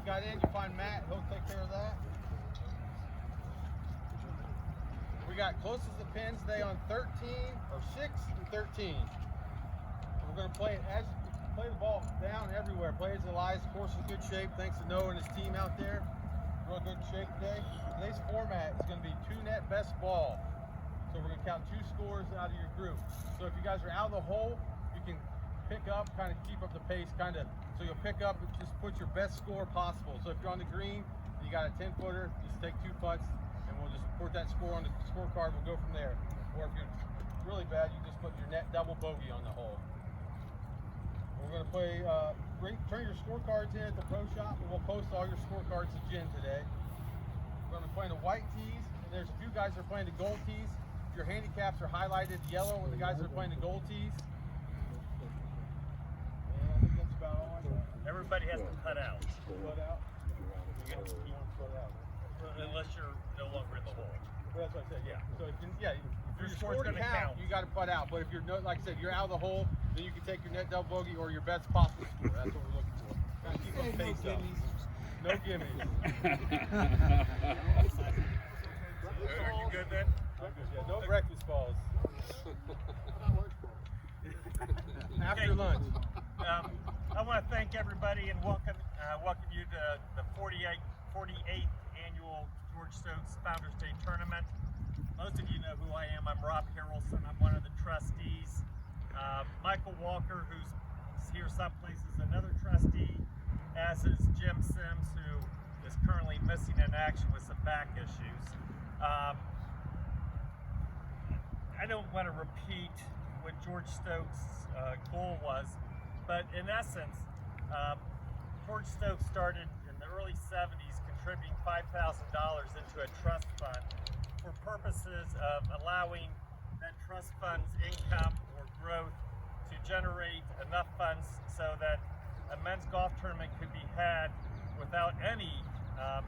got in, you find Matt, he'll take care of that. We got closest to pins today on 13, or 6 and 13. We're going to play it as play the ball down everywhere. Play as Elias. Course in good shape. Thanks to Noah and his team out there. Real good shape today. Today's format is going to be 2-net best ball. So we're going to count 2 scores out of your group. So if you guys are out of the hole, you can pick up, kind of keep up the pace, so you'll pick up and just put your best score possible. So if you're on the green and you got a 10-footer, just take 2 putts and we'll just report that score on the scorecard. We'll go from there. Or if you're really bad, you just put your net double bogey on the hole. We're going to play, turn your scorecards in at the pro shop, and we'll post all your scorecards to Jen today. We're going to be playing the white tees, and there's a few guys that are playing the gold tees. Your handicaps are highlighted yellow with the guys that are playing the gold tees. And I think that's about all I got. Everybody has to putt out. Putt out? You want to putt out. Unless you're no longer in the hole. Well, that's what I said, yeah. So, if your score's score to gonna count, count. you got to putt out. But if you're, like I said, you're out of the hole, then you can take your net double bogey or your best possible score. That's what we're looking for. Kind of keep the pace up. No gimmies. Are you good then? Yeah, no breakfast balls. After lunch. I want to thank everybody and welcome you to the 48th annual George Stokes Founders Day Tournament. Most of you know who I am. I'm Rob Harrelson. I'm one of the trustees. Michael Walker, who's here someplace, is another trustee, as is Jim Sims, who is currently missing in action with some back issues. I don't want to repeat what George Stokes' goal was, but in essence, George Stokes started in the early 70s contributing $5,000 into a trust fund for purposes of allowing that trust fund's income or growth to generate enough funds so that a men's golf tournament could be had without any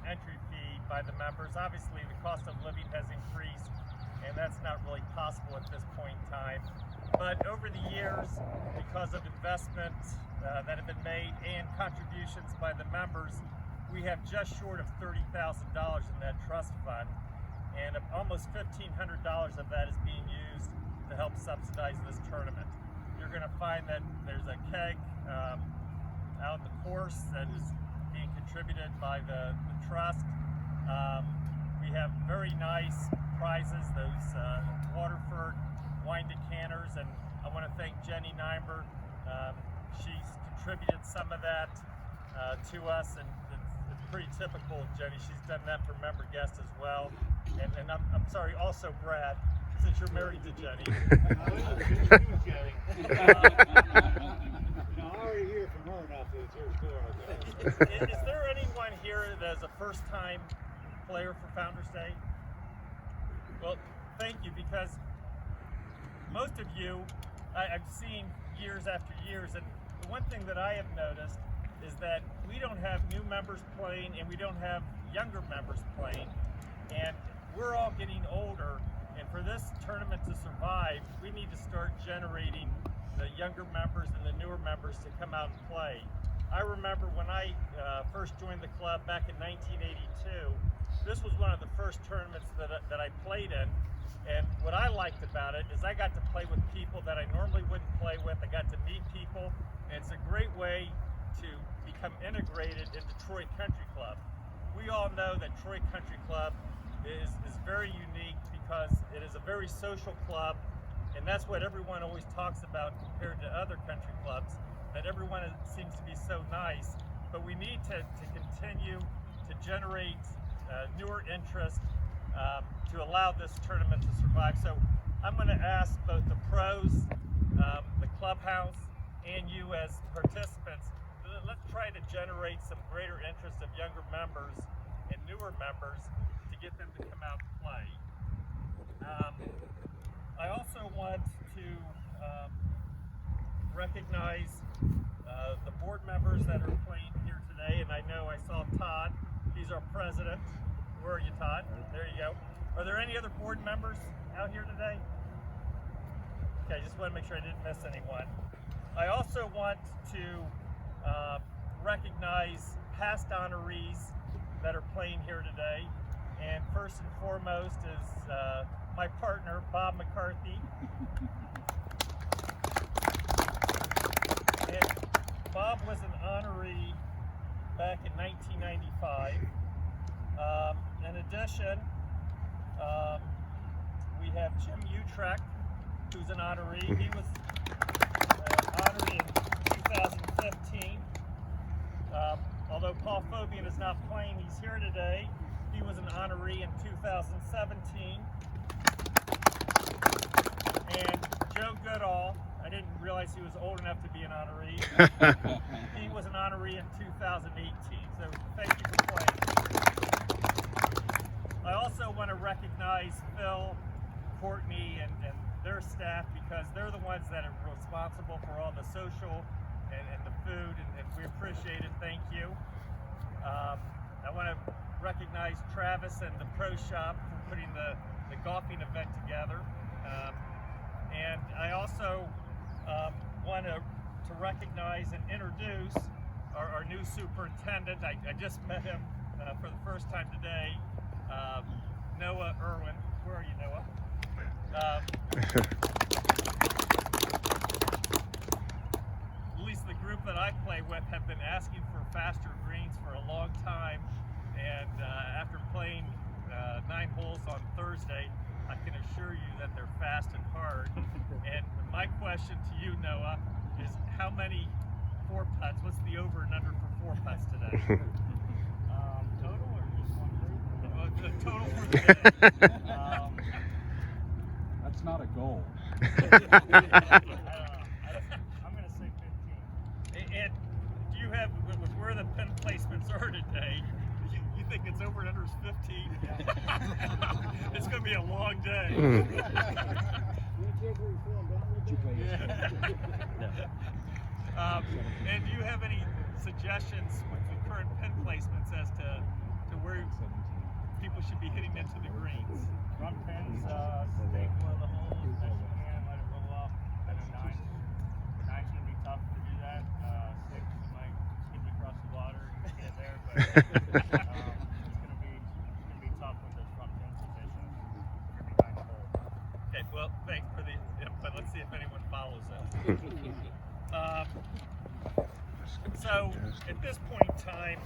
entry fee by the members. Obviously, the cost of living has increased, and that's not really possible at this point in time. But over the years, because of investments that have been made and contributions by the members, we have just short of $30,000 in that trust fund, and almost $1,500 of that is being used to help subsidize this tournament. You're going to find that there's a keg out on the course that is being contributed by the trust. We have very nice prizes, those Waterford wine decanters, and I want to thank Jenny Neimer. She's contributed some of that to us, and it's pretty typical of Jenny. She's done that for member guests as well. And I'm sorry, also Brad, since you're married to Jenny. I already hear from her now that it's her score. Is there anyone here that is a first-time player for Founders Day? Well, thank you, because most of you I've seen years after years, and the one thing that I have noticed is that we don't have new members playing and we don't have younger members playing, and we're all getting older, and for this tournament to survive, we need to start generating the younger members and the newer members to come out and play. I remember when I first joined the club back in 1982, this was one of the first tournaments that I played in, and what I liked about it is I got to play with people that I normally wouldn't play with. I got to meet people, and it's a great way to become integrated into Troy Country Club. We all know that Troy Country Club is very unique because it is a very social club, and that's what everyone always talks about compared to other country clubs, that everyone seems to be so nice, but we need to continue to generate newer interest to allow this tournament to survive. So I'm going to ask both the pros, the clubhouse, and you as participants, let's try to generate some greater interest of younger members and newer members to get them to come out and play. I also want to recognize the board members that are playing here today, and I know I saw Todd. He's our president. Where are you, Todd? There you go. Are there any other board members out here today? Okay, just want to make sure I didn't miss anyone. I also want to recognize past honorees that are playing here today. And first and foremost is my partner, Bob McCarthy. And Bob was an honoree back in 1995. In addition, we have Jim Utrecht, who's an honoree. He was an honoree in 2015. Although Paul Fobian is not playing, he's here today. He was an honoree in 2017. And Joe Goodall, I didn't realize he was old enough to be an honoree. He was an honoree in 2018. So thank you for playing. I also want to recognize Phil, Courtney, and their staff, because they're the ones that are responsible for all the social and the food, and we appreciate it. Thank you. I want to recognize Travis and the Pro Shop for putting the golfing event together. And I also want to recognize and introduce our new superintendent. I just met him for the first time today, Noah Irwin. Where are you, Noah? At least the group that I play with have been asking for faster greens for a long time, and after playing 9 holes on Thursday, I can assure you that they're fast and hard. And my question to you, Noah, is how many 4-putts? What's the over and under for 4-putts today? Total or just one group? The total for the day. That's not a goal. I'm going to say 15. And do you have, with where the pin placements are today, you think it's over and under is 15? It's going to be a long day. And do you have any suggestions with the current pin placements as to where people should be hitting into the greens? Front pins, stay below the hole as best you can, let it roll off. I know 9's going to be tough to do that. 6 might skip across the water and get there, but it's going to be tough with those front pin positions if you're behind the hole. Okay, well, thanks for the input. Let's see if anyone follows it. So, at this point in time,